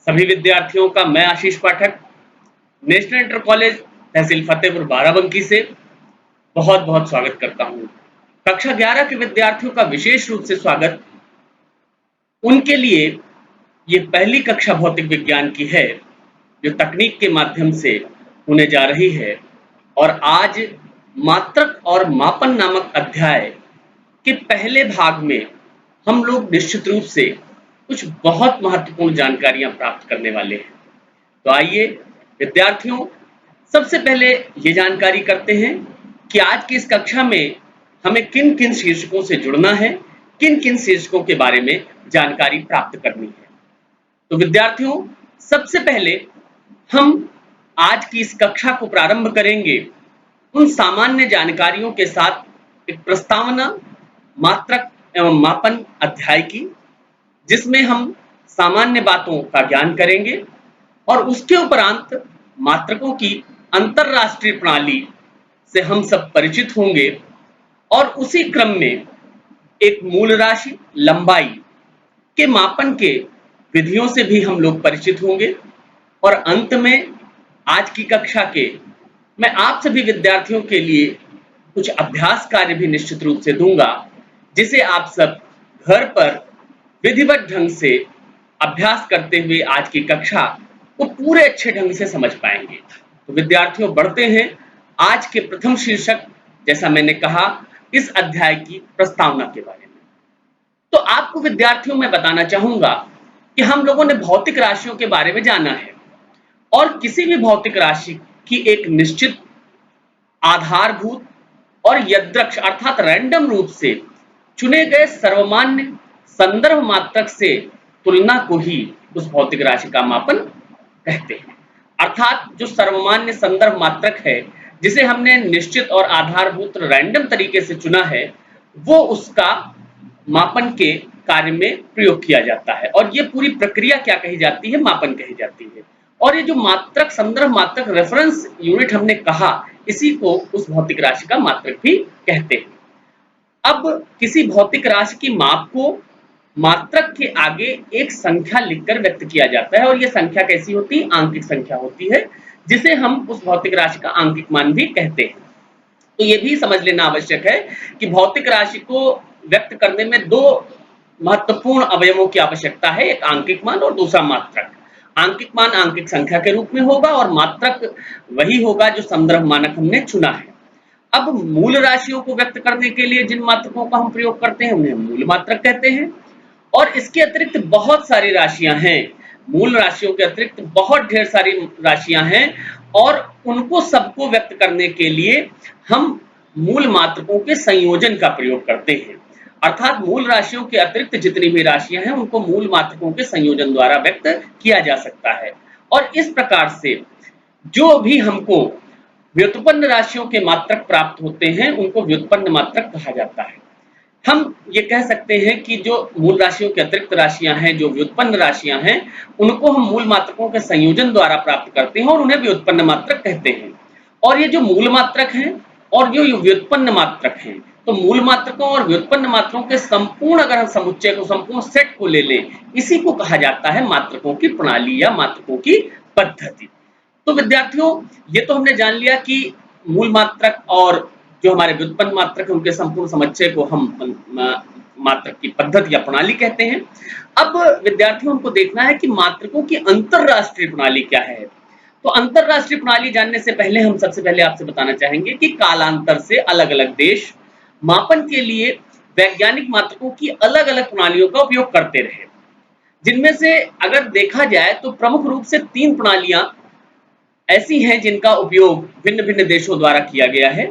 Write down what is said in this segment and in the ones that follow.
सभी विद्यार्थियों का मैं आशीष पाठक नेशनल इंटर कॉलेज तहसील फतेहपुर बाराबंकी से बहुत बहुत स्वागत करता हूं। कक्षा 11 के विद्यार्थियों का विशेष रूप से स्वागत उनके लिए ये पहली कक्षा भौतिक विज्ञान की है जो तकनीक के माध्यम से होने जा रही है। और आज मात्रक और मापन नामक अध्याय के पहले भाग में हम लोग निश्चित रूप से कुछ बहुत महत्वपूर्ण जानकारियां प्राप्त करने वाले हैं। तो आइए विद्यार्थियों, सबसे पहले ये जानकारी करते हैं कि आज की इस कक्षा में हमें किन किन शीर्षकों से जुड़ना है, किन किन शीर्षकों के बारे में जानकारी प्राप्त करनी है। तो विद्यार्थियों, सबसे पहले हम आज की इस कक्षा को प्रारंभ करेंगे उन सामान्य जानकारियों के साथ एक प्रस्तावना मात्रक एवं मापन अध्याय की, जिसमें हम सामान्य बातों का ज्ञान करेंगे और उसके उपरांत मात्रकों की अंतरराष्ट्रीय प्रणाली से हम सब परिचित होंगे और उसी क्रम में एक मूल राशि लंबाई के मापन के विधियों से भी हम लोग परिचित होंगे। और अंत में आज की कक्षा के मैं आप सभी विद्यार्थियों के लिए कुछ अभ्यास कार्य भी निश्चित रूप से दूंगा, जिसे आप सब घर पर विधिवत ढंग से अभ्यास करते हुए आज की कक्षा को पूरे अच्छे ढंग से समझ पाएंगे। तो विद्यार्थियों, बढ़ते हैं आज के प्रथम शीर्षक, जैसा मैंने कहा, इस अध्याय की प्रस्तावना के बारे में। तो आपको विद्यार्थियों मैं बताना चाहूंगा कि हम लोगों ने भौतिक राशियों के बारे में जाना है और किसी भी भौतिक राशि की एक निश्चित आधारभूत और यदृक्ष अर्थात रैंडम रूप से चुने गए सर्वमान्य संदर्भ मात्रक से तुलना को ही उस भौतिक राशि का मापन कहते हैं। अर्थात जो सर्वमान्य संदर्भ मात्रक है, जिसे हमने निश्चित और आधारभूत रैंडम तरीके से चुना है, वो उसका मापन के कार्य में प्रयोग किया जाता है। और ये पूरी प्रक्रिया क्या कही जाती है? मापन कही जाती है। और ये जो मात्रक, संदर्भ मात्रक, रेफरेंस यूनिट हमने कहा, इसी को उस भौतिक राशि का मात्रक भी कहते हैं। अब किसी भौतिक राशि की माप को मात्रक के आगे एक संख्या लिखकर व्यक्त किया जाता है और यह संख्या कैसी होती है? आंकिक संख्या होती है, जिसे हम उस भौतिक राशि का आंकिक मान भी कहते हैं। तो ये भी समझ लेना आवश्यक है कि भौतिक राशि को व्यक्त करने में दो महत्वपूर्ण अवयवों की आवश्यकता है, एक आंकिक मान और दूसरा मात्रक। आंकिक मान आंकिक संख्या के रूप में होगा और मात्रक वही होगा जो संदर्भ मानक हमने चुना है। अब मूल राशियों को व्यक्त करने के लिए जिन मात्रकों का हम प्रयोग करते हैं उन्हें मूल मात्रक कहते हैं। और इसके अतिरिक्त बहुत सारी राशियां हैं, मूल राशियों के अतिरिक्त बहुत ढेर सारी राशियां हैं और उनको सबको व्यक्त करने के लिए हम मूल मात्रकों के संयोजन का प्रयोग करते हैं। अर्थात मूल राशियों के अतिरिक्त जितनी भी राशियां हैं उनको मूल मात्रकों के संयोजन द्वारा व्यक्त किया जा सकता है। और इस प्रकार से जो भी हमको व्युत्पन्न राशियों के मात्रक प्राप्त होते हैं उनको व्युत्पन्न मात्रक कहा जाता है। हम ये कह सकते हैं कि जो मूल राशियों के अतिरिक्त राशियां हैं, जो व्युत्पन्न राशियां हैं, उनको हम मूल मात्रकों के संयोजन द्वारा प्राप्त करते हैं और उन्हें व्युत्पन्न मात्रक कहते हैं। और ये जो मूल मात्रक हैं और जो व्युत्पन्न मात्रक हैं, तो मूल मात्रकों और व्युत्पन्न मात्रकों के संपूर्ण अगर हम समुच्चय को, संपूर्ण सेट को ले लें, इसी को कहा जाता है मात्रकों की प्रणाली या मात्रकों की पद्धति। तो विद्यार्थियों, ये तो हमने जान लिया कि मूल मात्रक और जो हमारे व्युत्पन्न मात्रक, उनके संपूर्ण समुच्चय को हम मात्रक की पद्धति या प्रणाली कहते हैं। अब विद्यार्थियों को देखना है कि मात्रकों की अंतरराष्ट्रीय प्रणाली क्या है। तो अंतरराष्ट्रीय प्रणाली जानने से पहले हम सबसे पहले आपसे बताना चाहेंगे कि कालांतर से अलग अलग देश मापन के लिए वैज्ञानिक मात्रकों की अलग अलग प्रणालियों का उपयोग करते रहे, जिनमें से अगर देखा जाए तो प्रमुख रूप से 3 प्रणालियां ऐसी हैं जिनका उपयोग भिन्न भिन्न देशों द्वारा किया गया है।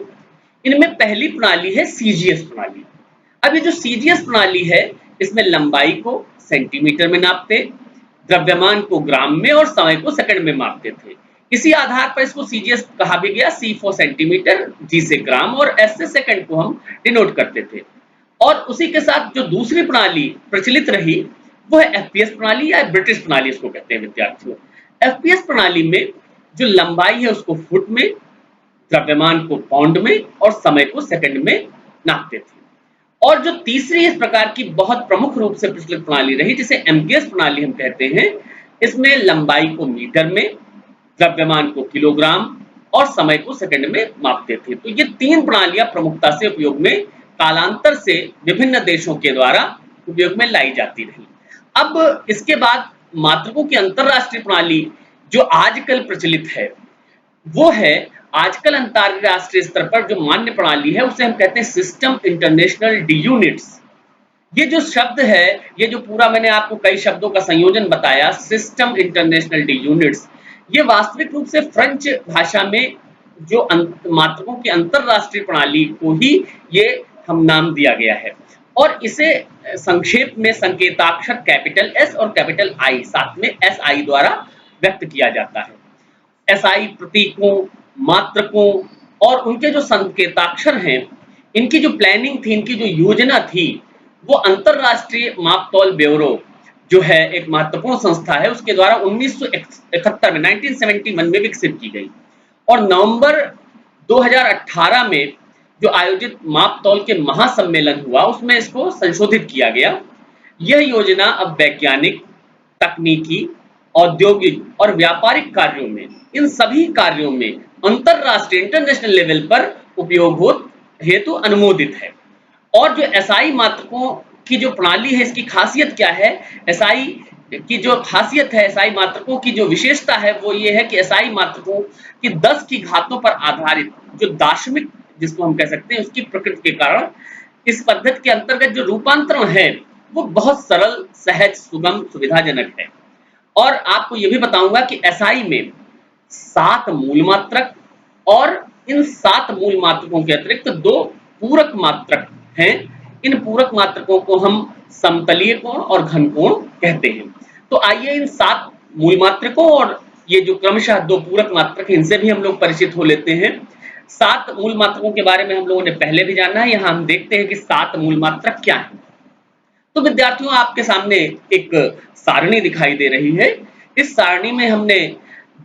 इनमें पहली प्रणाली है सीजीएस प्रणाली। अब ये जो सीजीएस प्रणाली है, इसमें लंबाई को सेंटीमीटर में नापते, द्रव्यमान को ग्राम में और समय को सेकंड में मापते थे। इसी आधार पर इसको सीजीएस कहा भी गया। सी फॉर सेंटीमीटर, जी से ग्राम और एस से सेकंड को हम डिनोट करते थे। और उसी के साथ जो दूसरी प्रणाली प्रचलित रही वो है एफपीएस प्रणाली या ब्रिटिश प्रणाली इसको कहते हैं विद्यार्थियों। एफपीएस प्रणाली में जो लंबाई है उसको फुट में, द्रव्यमान को पाउंड में और समय को सेकंड में नापते थे। और जो तीसरी इस प्रकार की बहुत प्रमुख रूप से प्रचलित प्रणाली रही, जिसे एमकेएस प्रणाली हम कहते हैं, इसमें लंबाई को मीटर में, द्रव्यमान को किलोग्राम और समय को सेकंड में मापते थे। तो ये 3 प्रणालियां प्रमुखता से उपयोग में कालांतर से विभिन्न देशों के द्वारा उपयोग में लाई जाती रही। अब इसके बाद मात्रकों की अंतरराष्ट्रीय प्रणाली जो आजकल प्रचलित है, वो है आजकल अंतरराष्ट्रीय स्तर पर जो मान्य प्रणाली है उसे हम कहते हैं सिस्टम इंटरनेशनल डी यूनिट्स। ये जो शब्द है, ये जो पूरा मैंने आपको कई शब्दों का संयोजन बताया, सिस्टम इंटरनेशनल डी यूनिट्स, ये वास्तविक रूप से फ्रेंच भाषा में जो मात्रकों की अंतरराष्ट्रीय प्रणाली को ही ये हम नाम दिया गया है और इसे संक्षेप में संकेताक्षर कैपिटल एस और कैपिटल आई, साथ में एस आई द्वारा व्यक्त किया जाता है। एसआई प्रतीकों, मात्रकों और उनके जो संकेताक्षर हैं, इनकी जो प्लानिंग थी, इनकी जो योजना थी, वो अंतरराष्ट्रीय मापतौल ब्यूरो जो है एक महत्वपूर्ण संस्था है, उसके द्वारा 1971 में 1971 में विकसित की गई और नवंबर 2018 में जो आयोजित मापतौल के महासम्मेलन हुआ उसमें इसको संशोधित किया गया। यह योजना अब वैज्ञानिक, तकनीकी, औद्योगिक और व्यापारिक कार्यों में, इन सभी कार्यों में अंतरराष्ट्रीय इंटरनेशनल लेवल पर उपयोग हेतु अनुमोदित है। और जो एसआई मात्रकों की जो प्रणाली है, इसकी खासियत क्या है? एसआई की जो खासियत है, एसआई मात्रकों की जो विशेषता है वो ये है कि एसआई मात्रकों की 10 की घातों पर आधारित जो दार्शनिक जिसको हम कह सकते हैं उसकी प्रकृति के कारण इस पद्धति के अंतर्गत जो रूपांतरण है वो बहुत सरल, सहज, सुगम, सुविधाजनक है। और आपको ये भी बताऊंगा कि एसआई में 7 मूल मात्रक और इन 7 मूल मात्रकों के अतिरिक्त 2 पूरक मात्रक हैं। इन पूरक मात्रकों को हम समतलीय कोण और घन कोण कहते हैं। तो आइए इन 7 मूल मात्रकों और ये जो क्रमशः 2 पूरक मात्रक हैं इनसे भी हम लोग परिचित हो लेते हैं। 7 मूल मात्रकों के बारे में हम लोगों ने पहले भी जाना है। यहाँ हम देखते हैं कि 7 मूल मात्रक क्या है। तो विद्यार्थियों, आपके सामने एक सारणी दिखाई दे रही है। इस सारणी में हमने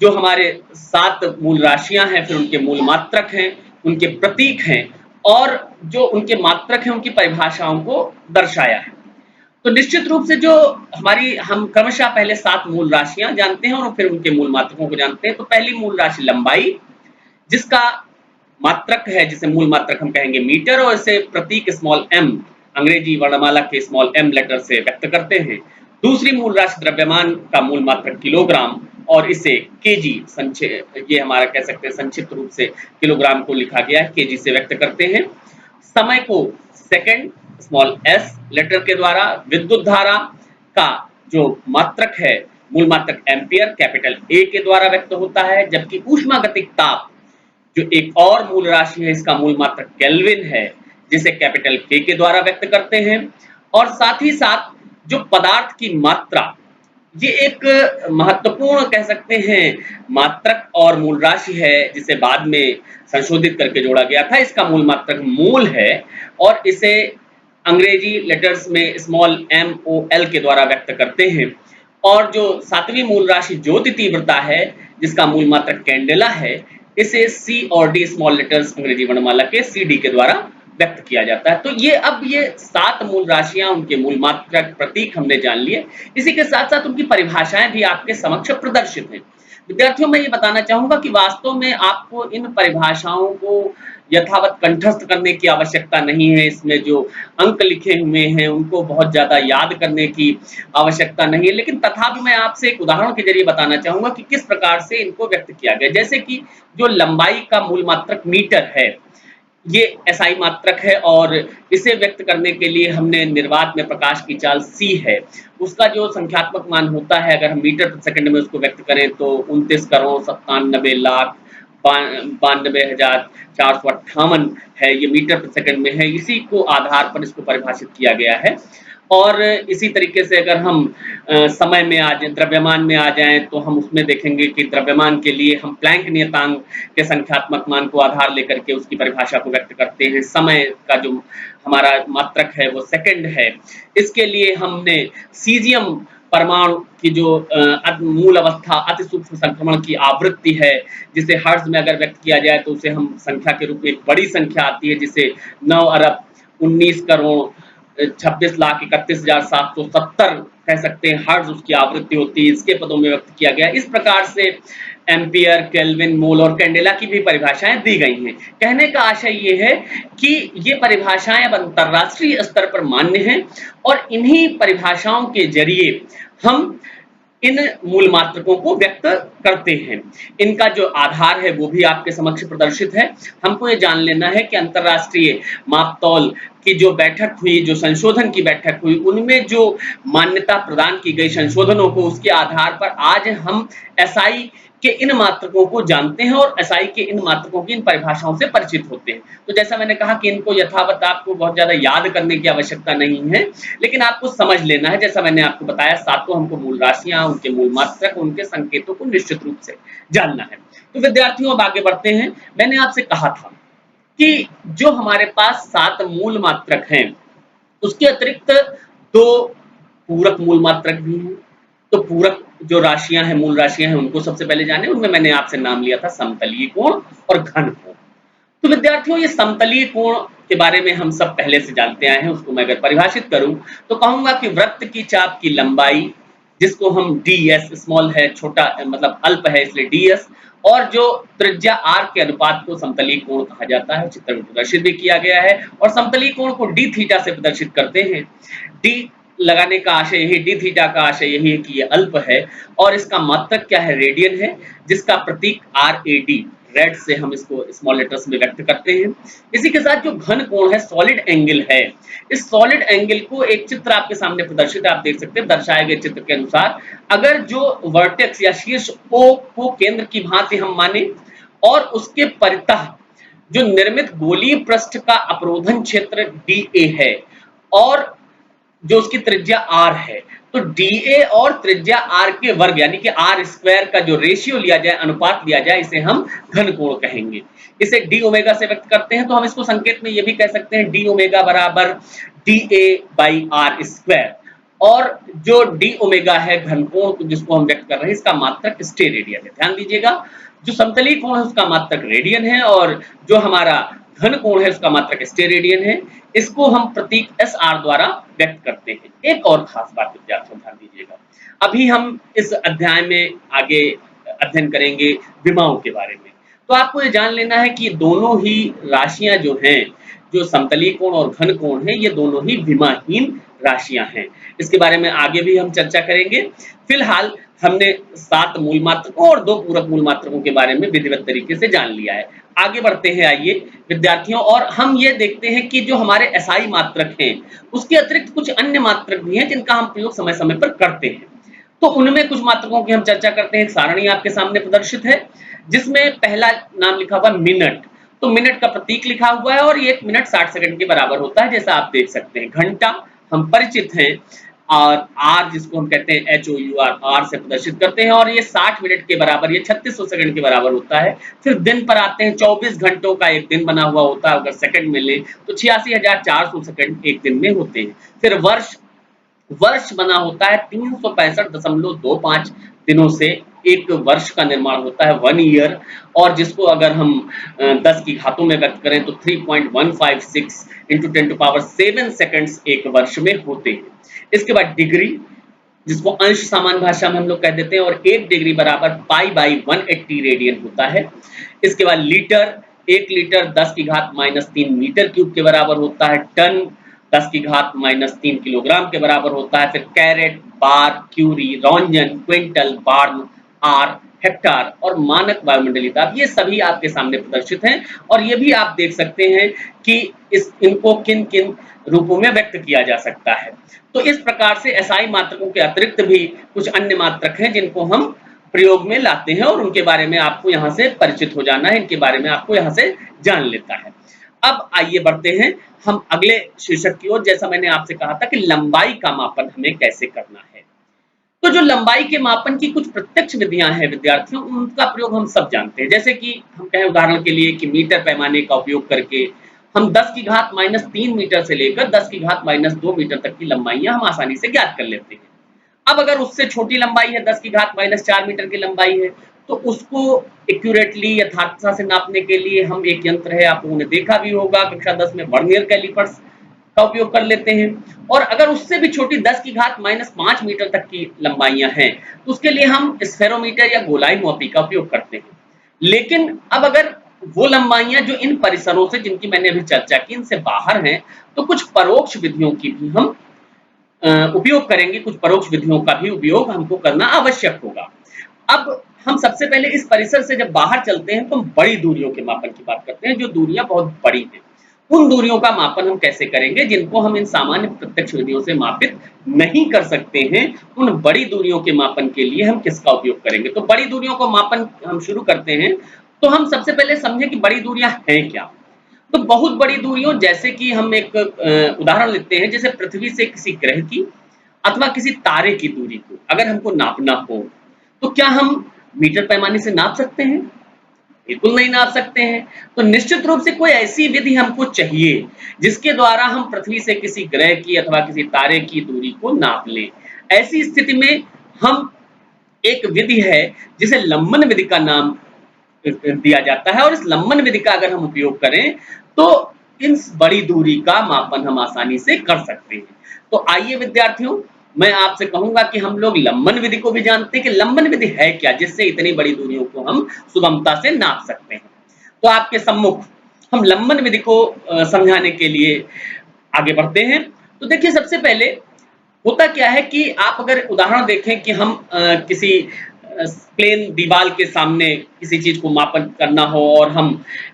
जो हमारे 7 मूल राशियां हैं, फिर उनके मूल मात्रक हैं, उनके प्रतीक हैं और जो उनके मात्रक हैं उनकी परिभाषाओं को दर्शाया है। तो निश्चित रूप से जो हम क्रमशः पहले 7 मूल राशियां जानते हैं और फिर उनके मूल मात्रकों को जानते हैं। तो पहली मूल राशि लंबाई, जिसका मात्रक है, जिसे मूल मात्रक हम कहेंगे मीटर और इसे प्रतीक स्मॉल एम, अंग्रेजी वर्णमाला के स्मॉल एम लेटर से व्यक्त करते हैं। दूसरी मूल राशि द्रव्यमान का मूल मात्रक किलोग्राम और इसे केजी, ये हमारा कह सकते हैं संक्षिप्त रूप से किलोग्राम को लिखा गया है, केजी से व्यक्त करते हैं। समय को सेकंड स्मॉल एस लेटर के द्वारा, विद्युत धारा का जो मात्रक है मूल मात्रक एम्पियर कैपिटल ए के द्वारा व्यक्त होता है, जबकि ऊष्मागतिक ताप जो एक और मूल राशि है इसका मूल मात्रक केल्विन है, जिसे कैपिटल के द्वारा व्यक्त करते हैं। और साथ ही साथ जो पदार्थ की मात्रा, ये एक महत्वपूर्ण कह सकते हैं मात्रक और मूल राशि है, जिसे बाद में संशोधित करके जोड़ा गया था। इसका मूल मात्रक मोल है और इसे अंग्रेजी लेटर्स में स्मॉल एम ओ एल के द्वारा व्यक्त करते हैं। और जो 7वीं मूल राशि ज्योति तीव्रता है, जिसका मूल मात्रक कैंडेला है, इसे सी और डी स्मॉल लेटर्स अंग्रेजी वर्णमाला के सी डी के द्वारा व्यक्त किया जाता है। तो ये 7 मूल राशियां, उनके मूल मात्रक, प्रतीक हमने जान लिए। इसी के साथ साथ उनकी परिभाषाएं भी आपके समक्ष प्रदर्शित हैं। विद्यार्थियों, मैं ये बताना चाहूंगा कि वास्तव में आपको इन परिभाषाओं को यथावत कंठस्थ करने की आवश्यकता नहीं है। इसमें जो अंक लिखे हुए हैं उनको बहुत ज्यादा याद करने की आवश्यकता नहीं है, लेकिन तथापि मैं आपसे एक उदाहरण के जरिए बताना चाहूंगा कि किस प्रकार से इनको व्यक्त किया गया। जैसे कि जो लंबाई का मूल मात्रक मीटर है, ये एसआई मात्रक है और इसे व्यक्त करने के लिए हमने निर्वात में प्रकाश की चाल c है, उसका जो संख्यात्मक मान होता है, अगर हम मीटर प्रति सेकंड में उसको व्यक्त करें तो 29 करोड़ 97 लाख 92,458 है। ये मीटर प्रति सेकंड में है। इसी को आधार पर इसको परिभाषित किया गया है। और इसी तरीके से अगर हम समय में आ जाए, द्रव्यमान में आ जाएं, तो हम उसमें देखेंगे कि द्रव्यमान के लिए हम प्लैंक नियतांक के संख्यात्मक मान को आधार लेकर के उसकी परिभाषा को व्यक्त करते हैं। समय का जो हमारा मात्रक है वो सेकंड है। इसके लिए हमने सीजियम परमाणु की जो मूल अवस्था अति सूक्ष्म संक्रमण की आवृत्ति है, जिसे हर्ट्ज में अगर व्यक्त किया जाए तो उसे हम संख्या के रूप में एक बड़ी संख्या आती है, जिसे 9 अरब 19 करोड़ 26,31,770 कह सकते हैं हर्ट्ज उसकी आवृत्ति होती है, इसके पदों में व्यक्त किया गया। इस प्रकार से एम्पियर, केल्विन, मोल और कैंडेला की भी परिभाषाएं दी गई हैं। कहने का आशय ये है कि ये परिभाषाएं अब अंतरराष्ट्रीय स्तर पर मान्य हैं और इन्हीं परिभाषाओं के जरिए हम इन मूल मात्रकों को व्यक्त करते हैं। इनका जो आधार है वो भी आपके समक्ष प्रदर्शित है। हमको ये जान लेना है कि अंतरराष्ट्रीय मापतौल की जो बैठक हुई, जो संशोधन की बैठक हुई, उनमें जो मान्यता प्रदान की गई संशोधनों को, उसके आधार पर आज हम एसआई के इन मात्रकों को जानते हैं और एसआई के इन मात्रकों की इन परिभाषाओं से परिचित होते हैं। तो जैसा मैंने कहा कि इनको यथावत आपको बहुत ज्यादा याद करने की आवश्यकता नहीं है, लेकिन आपको समझ लेना है। जैसा मैंने आपको बताया, सातों हमको मूल राशियां, उनके मूल मात्रक, उनके संकेतों को निश्चित रूप से जानना है। तो विद्यार्थियों अब आगे बढ़ते हैं। मैंने आपसे कहा था कि जो हमारे पास 7 मूल मात्रक हैं, उसके अतिरिक्त 2 पूरक मूल मात्रक भी हैं। तो पूरक जो राशियां हैं, मूल राशियां हैं, उनको सबसे पहले जाने। उनमें मैंने आपसे नाम लिया था समतलीय कोण और घन कोण। तो विद्यार्थियों, ये समतलीय कोण के बारे में हम सब पहले से जानते आए हैं। उसको मैं अगर परिभाषित करूं तो कहूंगा कि वृत्त की चाप की लंबाई, जिसको हम ds, स्मॉल है, छोटा मतलब अल्प है इसलिए ds, और जो त्रिज्या r के अनुपात को समतलीय कोण कहा जाता है। चित्र में प्रदर्शित भी किया गया है और समतलीय कोण को d थीटा से प्रदर्शित करते हैं। d लगाने का आशय यही, डी थीटा का आशय यही है कि ये अल्प है और इसका मात्रक क्या है, रेडियन है, जिसका प्रतीक RAD, रेड से हम इसको स्मॉल लेटर्स में व्यक्त करते हैं। इसी के साथ जो घन कोण है, सॉलिड एंगल है, इस सॉलिड एंगल को एक चित्र आपके सामने प्रदर्शित है, आप देख सकते हैं। दर्शाए गए चित्र के अनुसार अगर जो वर्टेक्स या शीर्ष O को केंद्र की भांति हम माने और उसके परितः जो निर्मित गोलीय पृष्ठ का अपरोधन क्षेत्र DA है और जो उसकी त्रिज्या r है, तो dA और त्रिज्या r के वर्ग यानी कि r स्क्वायर का जो रेशियो लिया जाए, अनुपात लिया जाए, इसे हम घन कोण कहेंगे। इसे d ओमेगा से व्यक्त करते हैं, तो हम इसको संकेत में ये भी कह सकते हैं d ओमेगा बराबर dA बाई r स्क्वायर। और जो d ओमेगा है घन कोण जिसको हम व्यक्त कर रहे हैं, इसका मात्रक स्टे रेडियन है। ध्यान दीजिएगा, जो समतलीय कोण है उसका मात्रक रेडियन है और जो हमारा घन कोण है उसका मात्रक स्टे रेडियन है। इसको हम प्रतीक SR द्वारा व्यक्त करते हैं। एक और खास बात विद्यार्थियों ध्यान दीजिएगा, अभी हम इस अध्याय में आगे अध्ययन करेंगे विमाओं के बारे में। तो आपको ये जान लेना है कि दोनों ही राशियां जो हैं, जो समतलीय कोण और घन कोण है, ये दोनों ही विमाहीन राशियां हैं। इसके बारे में आगे भी हम चर्चा करेंगे। फिलहाल हमने 7 मूल मात्रकों और 2 पूरक मूल मात्रकों के बारे में विधिवत तरीके से जान लिया है। आगे बढ़ते हैं आइए विद्यार्थियों, और हम ये देखते हैं कि जो हमारे एसआई मात्रक हैं, उसके अतिरिक्त कुछ अन्य मात्रक भी हैं जिनका हम प्रयोग समय समय पर करते हैं। तो उनमें कुछ मात्रकों की हम चर्चा करते हैं। एक सारणी आपके सामने प्रदर्शित है जिसमें पहला नाम लिखा हुआ मिनट। तो मिनट का प्रतीक लिखा हुआ है और ये 1 मिनट 60 सेकंड के बराबर होता है, जैसा आप देख सकते हैं। घंटा हम परिचित हैं और आर जिसको हम कहते हैं HOUR, आर से प्रदर्शित करते हैं और ये 60 मिनट के बराबर, ये 3600 सेकंड के बराबर होता है। फिर दिन पर आते हैं, 24 घंटों का एक दिन बना हुआ होता है। अगर सेकंड में ले तो 86,400 सेकंड एक दिन में होते हैं। फिर वर्ष, वर्ष बना होता है 365.25 दिनों से एक वर्ष का निर्माण होता है, 1 ईयर। और जिसको अगर हम 10 की घातों में व्यक्त करें तो 3.156 इंटू 10⁻7 सेकंड्स एक वर्ष में होते हैं। इसके बाद डिग्री, जिसको अंश सामान्य भाषा में हम लोग कह देते हैं, और 1 डिग्री बराबर π/180 रेडियन होता है। इसके बाद लीटर, 1 लीटर 10 की घात -3 मीटर क्यूब के बराबर होता है। टन 10 की घात -3 किलोग्राम के बराबर होता है। फिर carat, bar, curie, roentgen, quintal, barn, are, hectare और मानक वायुमंडलीय दाब, ये सभी आपके सामने प्रदर्शित हैं। और ये भी आप देख सकते हैं कि इनको किन किन रूपों में व्यक्त किया जा सकता है। तो इस प्रकार से एसआई मात्रकों के अतिरिक्त भी कुछ अन्य मात्रक हैं जिनको हम प्रयोग में लाते हैं और उनके बारे में आपको यहाँ से परिचित हो जाना है, इनके बारे में आपको यहाँ से जान लेता है। अब आइए बढ़ते हैं हम अगले शीर्षक की ओर। जैसा मैंने आपसे कहा था कि लंबाई का मापन हमें कैसे करना है। तो जो लंबाई के मापन की कुछ प्रत्यक्ष विधियां हैं विद्यार्थियों, उनका प्रयोग हम सब जानते हैं। जैसे कि हम कहें उदाहरण के लिए कि मीटर पैमाने का उपयोग करके हम 10 की घात -3 मीटर से लेकर 10 की घात -2 मीटर तक की लंबाइयां हम आसानी से ज्ञात कर लेते हैं। अब अगर उससे छोटी लंबाई है, 10 की घात -4 मीटर की लंबाई है, तो उसको एक्यूरेटली यथार्थता से नापने के लिए हम एक यंत्र है, आप लोगों ने देखा भी होगा कक्षा 10 में, वर्नियर कैलिपर्स। का उपयोग कर लेते हैं। और अगर उससे भी छोटी 10 की घात -5 मीटर तक की लंबाइयां हैं तो उसके लिए हम स्फेरोमीटर या गोलाई मापी का उपयोग करते हैं। लेकिन अब अगर वो लंबाइयां जो इन परिसरों से, जिनकी मैंने अभी चर्चा की, इनसे बाहर हैं, तो कुछ परोक्ष विधियों की भी हम उपयोग करेंगे, कुछ परोक्ष विधियों का भी उपयोग हमको करना आवश्यक होगा। अब हम सबसे पहले इस परिसर से जब बाहर चलते हैं तो हम बड़ी दूरियों के मापन की बात करते हैं, जो दूरियां बहुत बड़ी हैं। उन दूरियों का मापन हम कैसे करेंगे जिनको हम इन सामान्य प्रत्यक्ष विधियों से मापित नहीं कर सकते हैं। उन बड़ी दूरियों के मापन के लिए हम किसका उपयोग करेंगे? तो बड़ी दूरियों को मापन हम शुरू करते हैं, तो हम सबसे पहले समझें कि बड़ी दूरियां हैं क्या? तो बहुत बड़ी दूरियों, जैसे कि हम एक उदाहरण लेते हैं, जैसे पृथ्वी से किसी ग्रह की अथवा किसी तारे की दूरी को अगर हमको नापना हो, तो क्या हम मीटर पैमाने से नाप सकते हैं? बिल्कुल नहीं नाप सकते हैं। तो निश्चित रूप से कोई ऐसी विधि हमको चाहिए जिसके द्वारा हम पृथ्वी से किसी ग्रह की अथवा किसी तारे की दूरी को नाप लें। ऐसी स्थिति में हम एक विधि है जिसे लंबन विधि का नाम दिया जाता है, और इस लंबन विधि का अगर हम उपयोग करें तो इस बड़ी दूरी का मापन हम आसानी से कर सकते हैं। तो आइए विद्यार्थियों, मैं आपसे कहूंगा कि हम लोग लंबन विधि को भी जानते हैं कि लंबन विधि है क्या, जिससे इतनी बड़ी दूरियों को हम सुगमता से नाप सकते हैं। तो आपके सम्मुख हम लंबन विधि को समझाने के लिए आगे बढ़ते हैं। तो देखिए, सबसे पहले होता क्या है कि आप अगर उदाहरण देखें कि हम किसी प्लेन दीवार के सामने किसी चीज को मापन करना हो और हम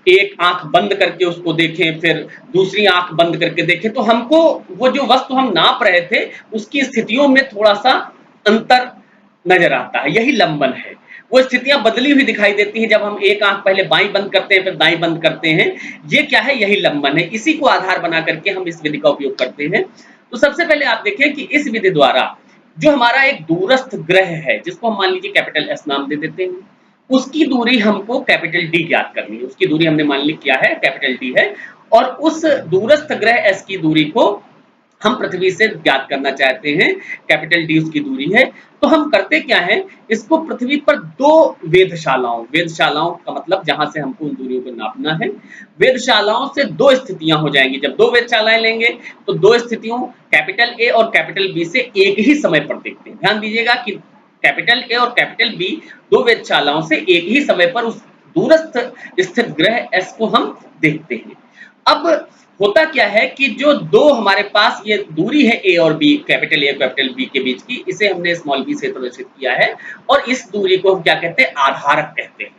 एक आंख बंद करके उसको देखें, फिर दूसरी आंख बंद करके देखें, तो हमको वो जो वस्तु हम नाप रहे थे उसकी स्थितियों में थोड़ा सा अंतर नजर आता है। यही लंबन है। वो स्थितियां बदली हुई दिखाई देती हैं जब हम एक आंख पहले बाईं बंद करते हैं फिर दाईं बंद करते हैं। ये क्या है? यही लंबन है। इसी को आधार बना करके हम इस विधि का उपयोग करते हैं। तो सबसे पहले आप देखें कि इस विधि द्वारा जो हमारा एक दूरस्थ ग्रह है, जिसको हम मान लीजिए कैपिटल एस नाम दे देते हैं, उसकी दूरी हमको कैपिटल डी ज्ञात करनी है। उसकी दूरी हमने मान ली क्या है? कैपिटल डी है। और उस दूरस्थ ग्रह एस की दूरी को हम पृथ्वी से ज्ञात करना चाहते हैं, कैपिटल डी उसकी दूरी है। तो हम करते क्या है, इसको पृथ्वी पर दो वेधशालाओं का मतलब जहां से हमको उन दूरियों को नापना है, वेधशालाओं से दो स्थितियां हो जाएंगी। जब दो वेधशालाएं लेंगे तो दो स्थितियों कैपिटल ए और कैपिटल बी से एक ही समय पर देखते हैं। ध्यान दीजिएगा कि कैपिटल ए और कैपिटल बी दो वेधशालाओं से एक ही समय पर उस दूरस्थ स्थित ग्रह एस को हम देखते हैं। अब होता क्या है कि जो दो हमारे पास ये दूरी है ए और बी, कैपिटल ए और कैपिटल बी के बीच की, इसे हमने स्मॉल बी से प्रदर्शित किया है, और इस दूरी को हम क्या कहते हैं? आधारक कहते हैं।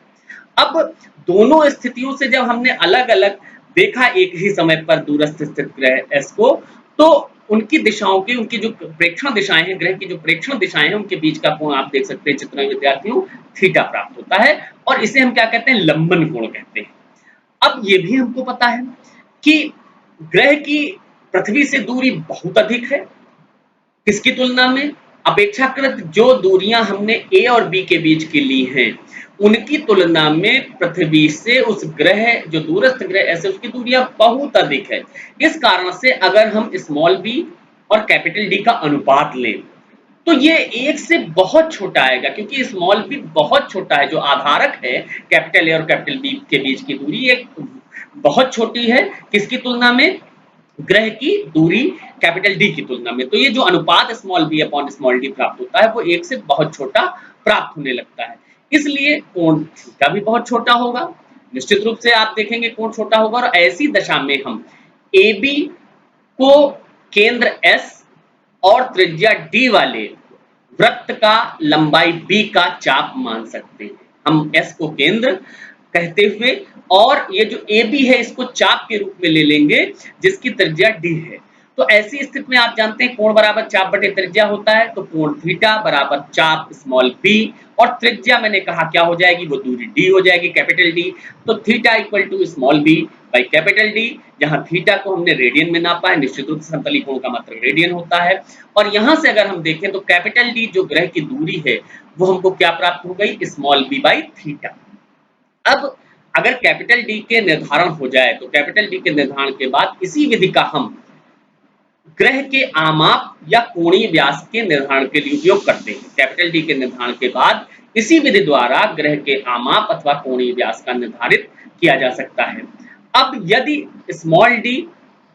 अब दोनों स्थितियों से जब हमने अलग अलग देखा एक ही समय पर दूरस्थ स्थित ग्रह एस को, तो उनकी दिशाओं की, उनकी जो प्रेक्षण दिशाएं हैं, ग्रह की जो प्रेक्षण दिशाएं हैं, उनके बीच का कोण आप देख सकते हैं चित्र में विद्यार्थियों, थीटा प्राप्त होता है, और इसे हम क्या कहते हैं? लंबन कोण कहते हैं। अब ये भी हमको पता है कि ग्रह की पृथ्वी से दूरी बहुत अधिक है। किसकी तुलना में? अपेक्षाकृत जो दूरियां हमने ए और बी के बीच की ली हैं, उनकी तुलना में पृथ्वी से उस ग्रह, जो दूरस्थ ग्रह ऐसे, उसकी दूरियां बहुत अधिक है। इस कारण से अगर हम स्मॉल बी और कैपिटल डी का अनुपात लें तो ये एक से बहुत छोटा आएगा, क्योंकि स्मॉल बी बहुत छोटा है। जो आधारक है कैपिटल ए और कैपिटल बी के बीच की दूरी एक बहुत छोटी है, किसकी तुलना में? ग्रह की दूरी कैपिटल डी की तुलना में। तो ये जो अनुपात small B upon small D प्राप्त होता है वो एक से बहुत छोटा प्राप्त होने लगता है। इसलिए कोण थीटा भी बहुत छोटा होगा। निश्चित रूप से आप देखेंगे कोण छोटा होगा, और ऐसी दशा में हम ए बी को केंद्र एस और त्रिज्या डी वाले वृत्त का लंबाई b का चाप मान सकते हैं। हम s को केंद्र कहते हुए, और ये जो AB है इसको चाप के रूप में ले लेंगे, जिसकी त्रिज्या d है। तो ऐसी स्थिति में आप जानते हैं कोण बराबर चाप बटे त्रिज्या होता है। तो कोण थीटा बराबर चाप स्मॉल b, और त्रिज्या मैंने कहा क्या हो जाएगी? वो दूरी d हो जाएगी, कैपिटल D। तो theta equal to small b by capital D, जहां थीटा को हमने रेडियन में नापा है। निश्चित रूप से समतली कोण का मतलब रेडियन होता है। और यहां से अगर हम देखें तो कैपिटल D जो ग्रह की दूरी है वो हमको क्या प्राप्त हो गई? Small b by theta. अब अगर कैपिटल D के निर्धारण हो जाए तो कैपिटल D के निर्धारण के बाद इसी विधि का हम ग्रह के आमाप या कोणीय व्यास के निर्धारण के लिए उपयोग करते हैं। कैपिटल D के निर्धारण के बाद इसी विधि द्वारा ग्रह के आमाप अथवा कोणीय व्यास का निर्धारित किया जा सकता है। अब यदि स्मॉल d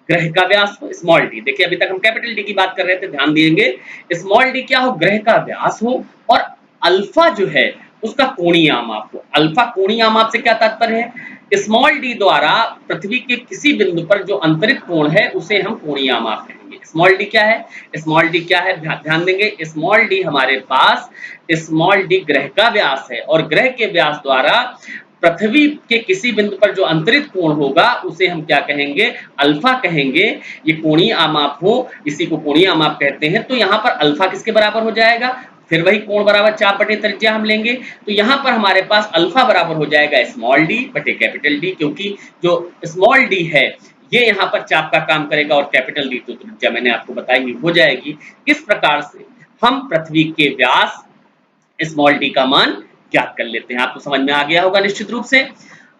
ग्रह का व्यास हो, स्मॉल डी। देखिए अभी तक हम कैपिटल डी की बात कर रहे थे, ध्यान देंगे। स्मॉल डी क्या हो, ग्रह का व्यास हो, और अल्फा जो है उसका कोणीय आमाप हो। अल्फा कोणीय आमाप से क्या तात्पर्य है, स्मॉल डी द्वारा पृथ्वी के किसी बिंदु पर जो अंतरित कोण है उसे हम कोणीय आमाप कहेंगे। स्मॉल डी क्या है, स्मॉल डी क्या है, ध्यान देंगे। स्मॉल डी हमारे पास, स्मॉल डी ग्रह का व्यास है, और ग्रह के व्यास द्वारा पृथ्वी के किसी बिंदु पर जो अंतरित कोण होगा उसे हम क्या कहेंगे, अल्फा कहेंगे। ये कोणीय आमाप हो, इसी को कोणीय आमाप कहते हैं। तो यहाँ पर अल्फा किसके बराबर हो जाएगा, फिर वही कोण बराबर चाप बटे त्रिज्या हम लेंगे। तो यहाँ पर हमारे पास अल्फा बराबर हो जाएगा स्मॉल डी बटे कैपिटल डी, क्योंकि जो स्मॉल डी है ये यहाँ पर चाप का काम करेगा, और कैपिटल डी तो त्रिज्या मैंने आपको बताई हो जाएगी। इस प्रकार से हम पृथ्वी के व्यास स्मॉल डी का मान ज्ञात कर लेते हैं। आपको समझ में आ गया होगा निश्चित रूप से।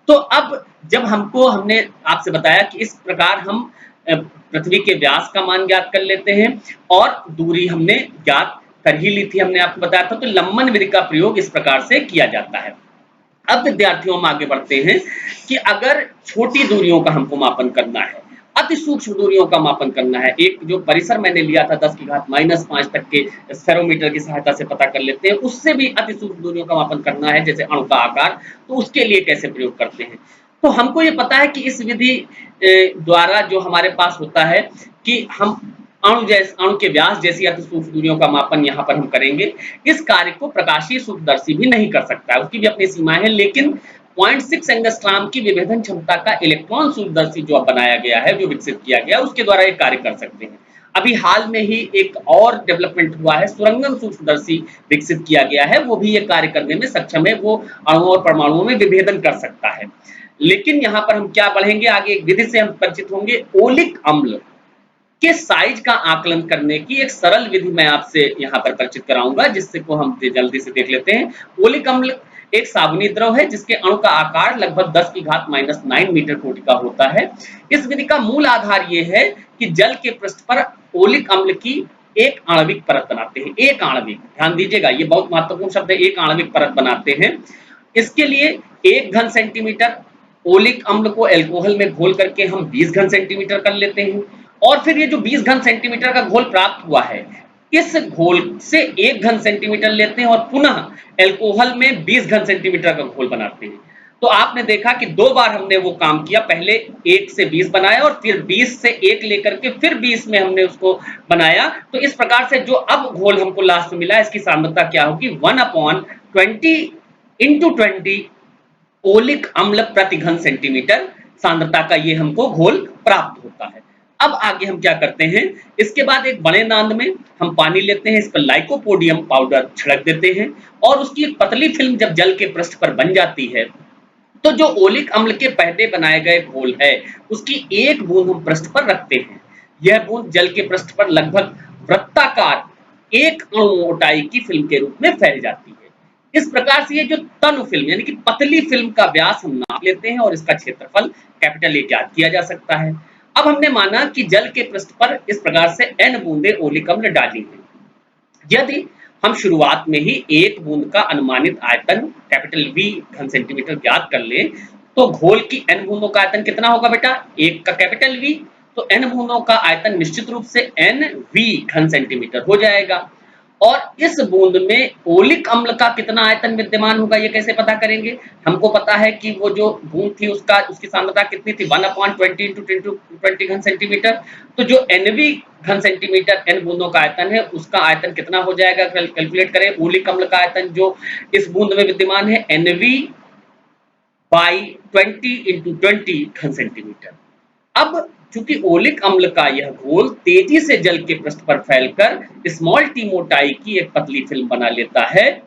तो अब जब हमने आपसे बताया कि इस प्रकार हम पृथ्वी के व्यास का मान ज्ञात कर लेते हैं, और दूरी हमने ज्ञात कर ही ली थी, हमने आपको बताया था। तो लंबन विधि का प्रयोग इस प्रकार से किया जाता है। अब विद्यार्थियों हम आगे बढ़ते हैं कि अगर छोटी दूरियों का हमको मापन करना है, अति सूक्ष्म दूरियों का मापन करना है, एक जो परिसर मैंने लिया था 10 की घात -5 तक के स्फेरोमीटर की सहायता से पता कर लेते हैं, उससे भी अति सूक्ष्म दूरियों का मापन करना है, जैसे अणु का आकार, तो उसके लिए कैसे प्रयोग करते हैं। तो हमको ये पता है कि इस विधि द्वारा जो हमारे पास होता है कि हम अणु के व्यास जैसी अति सूक्ष्म दूरियों का मापन यहाँ पर हम करेंगे। इस कार्य को प्रकाशीय सूक्ष्मदर्शी भी नहीं कर सकता है, उसकी भी अपनी सीमाएं हैं। लेकिन 0.6 एंगस्ट्रॉम की विभेदन क्षमता का इलेक्ट्रॉन सूक्ष्मदर्शी जो बनाया गया है, जो विकसित किया गया, उसके द्वारा ये कार्य कर सकते हैं। अभी हाल में ही एक और डेवलपमेंट हुआ है, सुरंगम सूक्ष्मदर्शी विकसित किया गया है, वो भी ये कार्य करने में सक्षम है, वो अणुओं और परमाणुओं में विभेदन कर सकता है। लेकिन यहाँ पर हम क्या बढ़ेंगे आगे, एक विधि से हम परिचित होंगे, ओलिक अम्ल के साइज का आकलन करने की एक सरल विधि मैं आपसे यहाँ पर परिचित कराऊंगा, जिससे को हम जल्दी से देख लेते हैं। ओलिक अम्ल एक साबुनी द्रव है जिसके अणु का आकार लगभग 10 की घात -9 मीटर कोटि का होता है। इस विधि का मूल आधार ये है कि जल के पृष्ठ पर ओलिक अम्ल की एक आणविक परत बनाते हैं। एक आणविक, ध्यान दीजिएगा, ये बहुत महत्वपूर्ण शब्द है, एक आणविक परत बनाते हैं। इसके लिए 1 घन सेंटीमीटर ओलिक अम्ल को एल्कोहल में घोल करके हम 20 घन सेंटीमीटर कर लेते हैं, और फिर ये जो 20 घन सेंटीमीटर का घोल प्राप्त हुआ है, इस घोल से 1 घन सेंटीमीटर लेते हैं और पुनः एल्कोहल में 20 घन सेंटीमीटर का घोल बनाते हैं। तो आपने देखा कि 2 बार हमने वो काम किया, पहले 1 से 20 बनाया और फिर 20 से 1 लेकर के फिर 20 में हमने उसको बनाया। तो इस प्रकार से जो अब घोल हमको लास्ट में मिला, इसकी सांद्रता क्या होगी, 1/20 × 20 ओलिक अम्ल प्रति घन सेंटीमीटर सांद्रता का ये हमको घोल प्राप्त होता है। अब आगे हम क्या करते हैं, इसके बाद एक बड़े नांद में हम पानी लेते हैं, इस पर लाइकोपोडियम पाउडर छिड़क देते हैं, और उसकी एक पतली फिल्म जब जल के पृष्ठ पर बन जाती है, तो जो ओलिक अम्ल के पहले बनाए गए घोल है उसकी एक बूंद हम पृष्ठ पर रखते हैं। यह बूंद जल के पृष्ठ पर लगभग वृत्ताकार 1 अणु मोटाई की फिल्म के रूप में फैल जाती है। इस प्रकार से ये जो तनु फिल्म यानी कि पतली फिल्म का व्यास हम नाप लेते हैं, और इसका क्षेत्रफल कैपिटल ए ज्ञात किया जा सकता है। अब हमने माना कि जल के पृष्ठ पर इस प्रकार से n बूंदे ओलिक अम्ल डाली हैं। यदि हम शुरुआत में ही 1 बूंद का अनुमानित आयतन कैपिटल V घन सेंटीमीटर ज्ञात कर लें, तो घोल की n बूंदों का आयतन कितना होगा बेटा, 1 का कैपिटल V, तो n बूंदों का आयतन निश्चित रूप से NV घन सेंटीमीटर हो जाएगा। और इस बूंद में ओलिक अम्ल का कितना आयतन विद्यमान होगा, ये कैसे पता करेंगे। हमको पता है कि वो जो बूंद थी उसकी सांद्रता कितनी थी, 1/20 × 20 घन सेंटीमीटर। तो जो NV घन सेंटीमीटर n बूंदों का आयतन है, उसका आयतन कितना हो जाएगा, कैलकुलेट करें। ओलिक अम्ल का आयतन जो इस बूंद में विद्यमान है, NV/20 × 20 घन सेंटीमीटर। अब चूंकि ओलिक अम्ल का यह घोल तेजी से जल के पृष्ठ पर फैलकर स्मॉल टी मोटाई की एक पतली फिल्म बना लेता है,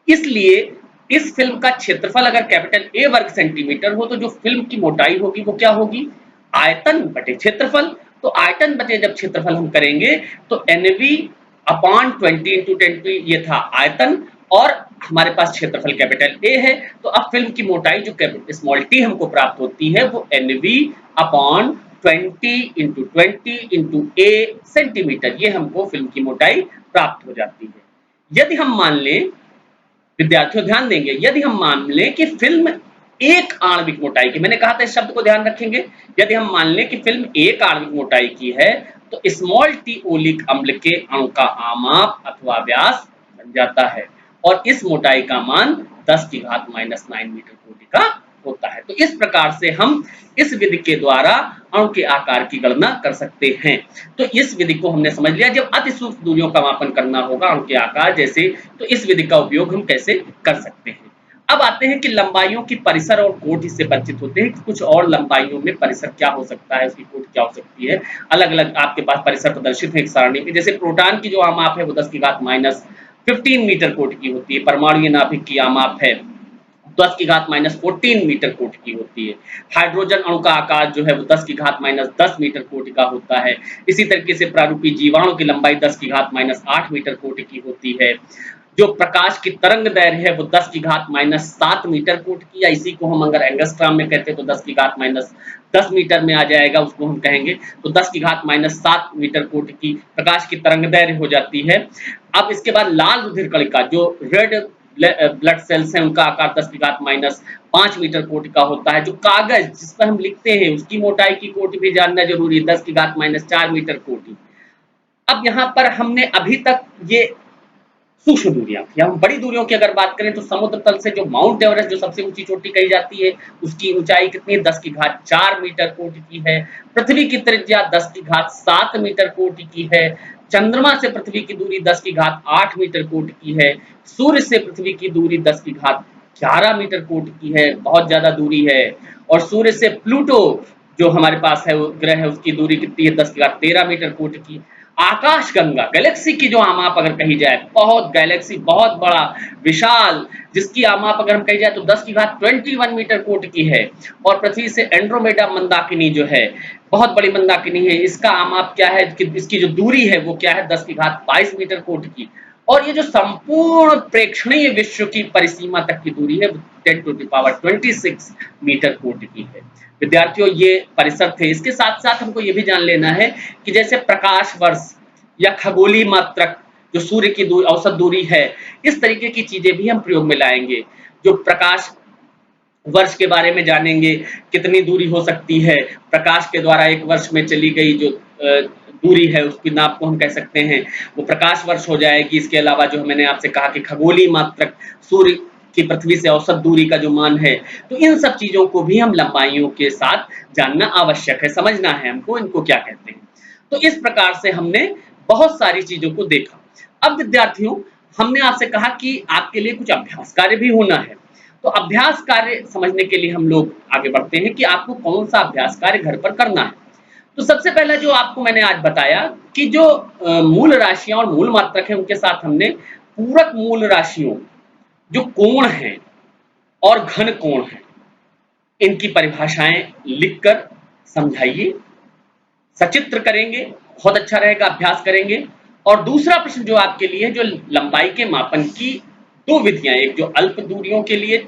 इसलिए इस फिल्म का क्षेत्रफल अगर कैपिटल A वर्ग सेंटीमीटर हो, तो जो फिल्म की मोटाई होगी वो क्या होगी, आयतन बटे क्षेत्रफल। तो आयतन बटे जब क्षेत्रफल हम करेंगे तो NV/20 × 10 ये था आयतन, और हमारे पास क्षेत्रफल कैपिटल A है। तो अब फिल्म की मोटाई जो स्मॉल टी हमको प्राप्त होती है वो NV/20 × 20 × A सेंटीमीटर, ये हमको फिल्म की मोटाई प्राप्त हो जाती है। यदि हम मान लें, विद्यार्थियों ध्यान देंगे, यदि हम मान लें कि फिल्म एक आणविक मोटाई की, मैंने कहा था इस शब्द को ध्यान रखेंगे, यदि हम मान लें कि फिल्म एक आणविक मोटाई की है तो स्मॉल टी ओलिक अम्ल के अणु का आमाप अथवा व्यास बन जाता है और इस मोटाई का मान 10 की घात -9 मीटर कोटि का होता है। तो इस प्रकार से हम इस विधि के द्वारा अणु के आकार की गणना कर सकते हैं। तो इस विधि को हमने समझ लिया। जब अति सूक्ष्म दूरियों का मापन करना होगा अणु के आकार जैसे, तो इस विधि का उपयोग हम कैसे कर सकते हैं। अब आते हैं कि लंबाइयों की परिसर और कोटि से परिचित होते हैं कि कुछ और लंबाइयों में परिसर क्या हो सकता है, उसकी कोटि क्या हो सकती है। अलग-अलग आपके पास परिसर प्रदर्शित है एक सारणी में। जैसे प्रोटॉन की जो आमाप है वो 10 की घात -15 मीटर कोटि की होती है। परमाणुीय नाभिक की आमाप है 10 की घात -14 मीटर कोटि की होती है। हाइड्रोजन अणु का आकार जो है वो 10 की घात -10 मीटर कोटि का होता है। इसी तरीके से प्रारूपी जीवाणु की लंबाई 10 की घात -8 मीटर कोटि की होती है। जो प्रकाश की तरंग दैर्घ्य है वो 10 की घात -7 मीटर कोटि की, या इसी को हम अगर एंगस्ट्रॉम में कहते हैं तो 10 की घात -10 मीटर में आ जाएगा, उसको हम कहेंगे। तो 10 की घात -7 मीटर कोटि की प्रकाश की तरंग दैर्घ्य हो जाती है। अब इसके बाद लाल रुधिर कणिका जो रेड ब्लड सेल्स हैं उनका आकार 10 की घात -5 मीटर कोटि का होता है। जो कागज जिस पर हम लिखते हैं उसकी मोटाई की कोटि भी जानना जरूरी है, 10 की घात -4 मीटर कोटि। अब यहाँ पर हमने अभी तक ये सूक्ष्म दूरियां थी। हम बड़ी दूरियों की अगर बात करें तो समुद्र तल से जो माउंट एवरेस्ट जो सबसे ऊंची चोटी कही जाती है उसकी ऊंचाई कितनी है, 10 की घात 4 मीटर कोटि की है। पृथ्वी की त्रिज्या 10 की घात 7 मीटर कोटि की है। चंद्रमा से पृथ्वी की दूरी 10 की घात 8 मीटर कोटि की है। सूर्य से पृथ्वी की दूरी 10 की घात 11 मीटर कोटि की है, बहुत ज्यादा दूरी है। और सूर्य से प्लूटो जो हमारे पास है वो ग्रह है, उसकी दूरी कितनी है, 10 की घात 13 मीटर कोटि की। आकाशगंगा गैलेक्सी की जो आमाप अगर कही जाए, बहुत गैलेक्सी बहुत बड़ा विशाल, जिसकी आमाप अगर हम कही जाए तो 10 की घात 21 मीटर कोटि की है। और पृथ्वी से एंड्रोमेडा मंदाकिनी जो है, बहुत बड़ी मंदाकिनी है, इसका आमाप क्या है कि इसकी जो दूरी है वो क्या है, 10 की घात 22 मीटर कोटि की। और ये जो संपूर्ण प्रेक्षणीय विश्व की परिसीमा तक की दूरी है 10⁻26 मीटर कोटि की है। विद्यार्थियों ये परिसर थे। इसके साथ साथ हमको ये भी जान लेना है कि जैसे प्रकाश वर्ष या खगोलीय मात्रक जो सूर्य की औसत दूरी है, इस तरीके की चीजें भी हम प्रयोग में लाएंगे। जो प्रकाश वर्ष के बारे में जानेंगे, कितनी दूरी हो सकती है, प्रकाश के द्वारा एक वर्ष में चली गई जो दूरी है उसकी नाप को हम कह सकते हैं, वो प्रकाश वर्ष हो जाएगी। इसके अलावा जो मैंने आपसे कहा कि खगोलीय मात्रक सूर्य की पृथ्वी से औसत दूरी का जो मान है, तो इन सब चीजों को भी हम लंबाइयों के साथ जानना आवश्यक है, समझना है हमको इनको क्या कहते हैं। तो इस प्रकार से हमने बहुत सारी चीजों को देखा। अब विद्यार्थियों हमने आपसे कहा कि आपके लिए कुछ अभ्यास कार्य भी होना है। तो अभ्यास कार्य समझने के लिए हम लोग आगे बढ़ते हैं कि आपको कौन सा अभ्यास कार्य घर पर करना है। तो सबसे पहला जो आपको मैंने आज बताया कि जो मूल राशियां और मूल मात्रक है उनके साथ हमने पूरक मूल राशियों जो कोण हैं और घन कोण हैं, इनकी परिभाषाएं लिखकर समझाइए, सचित्र करेंगे, बहुत अच्छा रहेगा, अभ्यास करेंगे। और दूसरा प्रश्न जो आपके लिए जो लंबाई के मापन की दो विधियां, एक जो अल्प दूरियों के लिए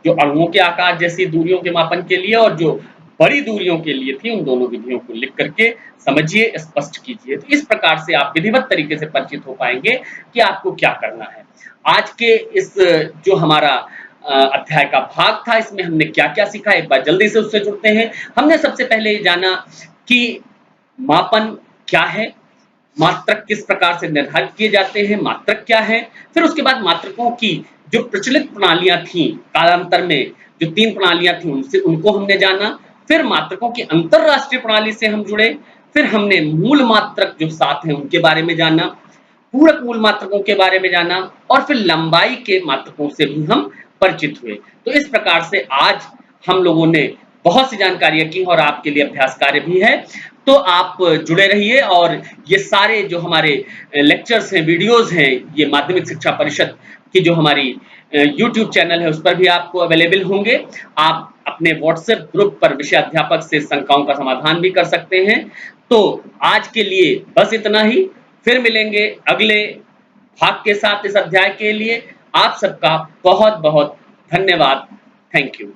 जो अणुओं के आकार जैसी दूरियों के मापन के लिए और जो बड़ी दूरियों के लिए थी, उन दोनों विधियों को लिख करके समझिए, स्पष्ट कीजिए। तो इस प्रकार से आप विधिवत तरीके से परिचित हो पाएंगे कि आपको क्या करना है। आज के इस जो हमारा अध्याय का भाग था, इसमें हमने क्या-क्या सीखा, एक बार जल्दी से उससे जुड़ते हैं। हमने सबसे पहले ये जाना कि मापन क्या है, मात्रक किस प्रकार से निर्धारित किए जाते हैं, मात्रक क्या है। फिर उसके बाद मात्रकों की जो प्रचलित प्रणालियां थी कालांतर में, जो 3 प्रणालियां थी उनको हमने जाना। फिर मात्रकों की अंतरराष्ट्रीय प्रणाली से हम जुड़े। फिर हमने मूल मात्रक जो 7 हैं उनके बारे में जाना, पूरक मूल मात्रकों के बारे में जाना, और फिर लंबाई के मात्रकों से भी हम परिचित हुए। तो इस प्रकार से आज हम लोगों ने बहुत सी जानकारियां की और आपके लिए अभ्यास कार्य भी है। तो आप जुड़े रहिए और ये सारे जो हमारे लेक्चर्स हैं, वीडियोस हैं, ये माध्यमिक शिक्षा परिषद की जो हमारी यूट्यूब चैनल है उस पर भी आपको अवेलेबल होंगे। आप अपने व्हाट्सएप ग्रुप पर विषय अध्यापक से शंकाओं का समाधान भी कर सकते हैं। तो आज के लिए बस इतना ही, फिर मिलेंगे अगले भाग के साथ इस अध्याय के लिए। आप सबका बहुत बहुत धन्यवाद। Thank you.